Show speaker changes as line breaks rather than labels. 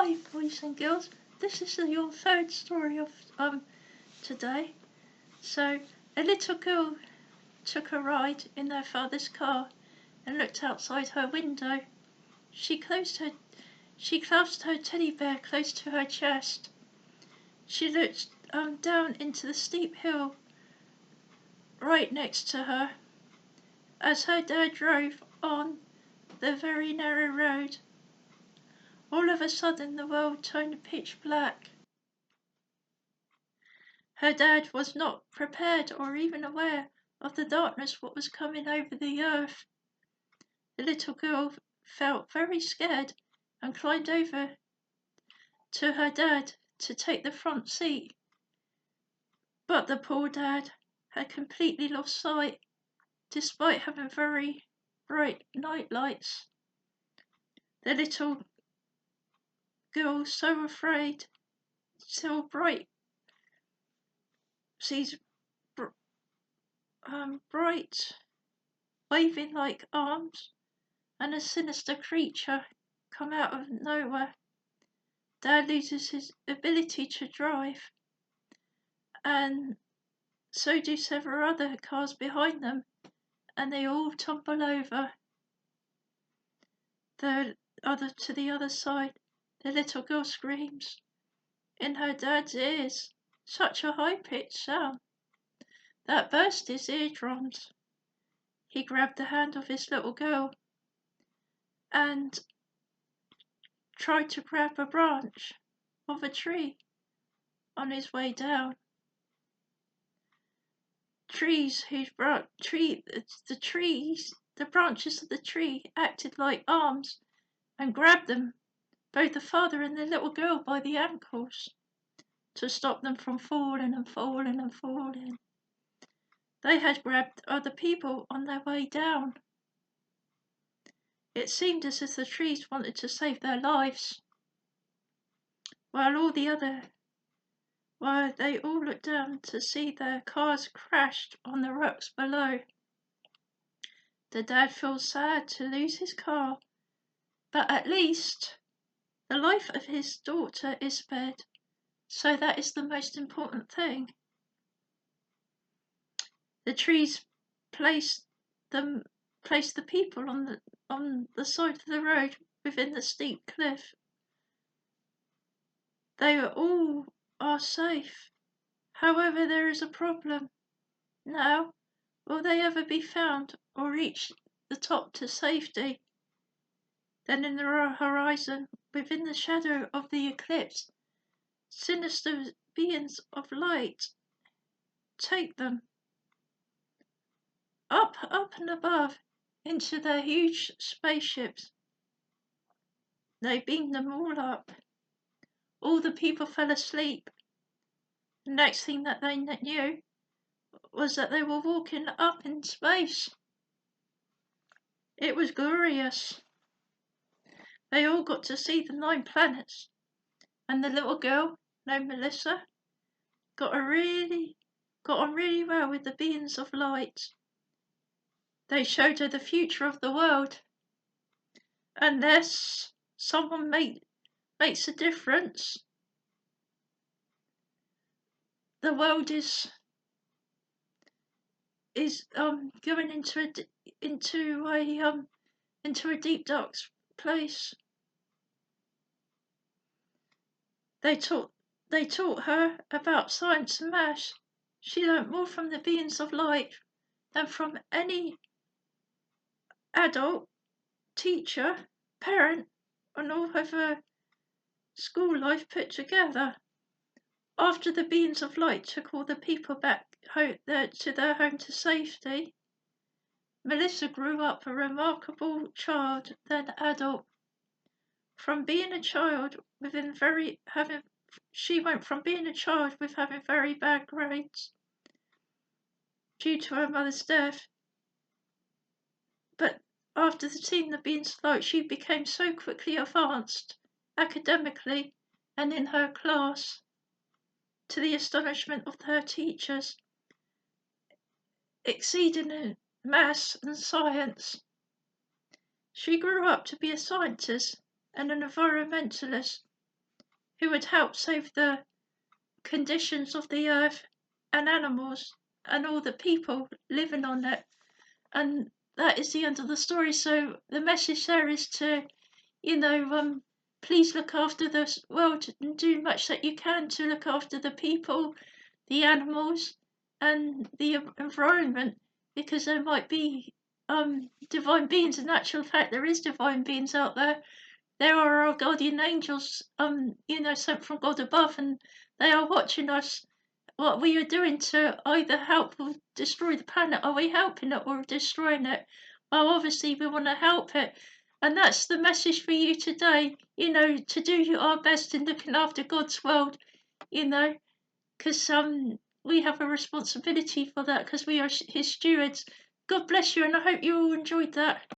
Hi, boys and girls. This is your third story of today. So, a little girl took a ride in their father's car and looked outside her window. She clasped her teddy bear close to her chest. She looked down into the steep hill right next to her as her dad drove on the very narrow road. All of a sudden, the world turned pitch black. Her dad was not prepared or even aware of the darkness what was coming over the earth. The little girl felt very scared and climbed over to her dad to take the front seat. But the poor dad had completely lost sight, despite having very bright night lights. The little girl, so afraid, so bright, sees bright, waving like arms, and a sinister creature come out of nowhere. Dad loses his ability to drive, and so do several other cars behind them, and they all tumble over. To the other side, the little girl screams in her dad's ears, such a high-pitched sound that burst his eardrums. He grabbed the hand of his little girl and tried to grab a branch of a tree on his way down. The branches of the tree acted like arms and grabbed them, both the father and the little girl, by the ankles to stop them from falling and falling and falling. They had grabbed other people on their way down. It seemed as if the trees wanted to save their lives, while they all looked down to see their cars crashed on the rocks below. The dad feels sad to lose his car, but at least the life of his daughter is spared, so that is the most important thing. The trees placed the people on the side of the road within the steep cliff. They all are safe. However, there is a problem. Now, will they ever be found or reach the top to safety? Then in the horizon, within the shadow of the eclipse, sinister beings of light take them up and above into their huge spaceships. They beamed them all up. All the people fell asleep. The next thing that they knew was that they were walking up in space. It was glorious. They all got to see the 9 planets, and the little girl named Melissa got on really well with the beings of light. They showed her the future of the world. Unless someone makes a difference, the world is going into a deep dark place. They taught her about science and maths. She learnt more from the beings of light than from any adult, teacher, parent, and all of her school life put together. After the beings of light took all the people back to their home to safety, Melissa grew up a remarkable child, then adult. From being a child she went from being a child with having very bad grades due to her mother's death. But after seeing the beings of light, she became so quickly advanced academically and in her class, to the astonishment of her teachers, exceeding in maths and science. She grew up to be a scientist and an environmentalist, who would help save the conditions of the earth and animals and all the people living on it. And that is the end of the story. So the message there is to, please look after the world and do much that you can to look after the people, the animals, and the environment, because there might be divine beings. In actual fact, there is divine beings out there. There are our guardian angels, sent from God above, and they are watching us. What we are doing to either help or destroy the planet. Are we helping it or destroying it? Well, obviously we want to help it. And that's the message for you today, to do our best in looking after God's world, because we have a responsibility for that because we are his stewards. God bless you, and I hope you all enjoyed that.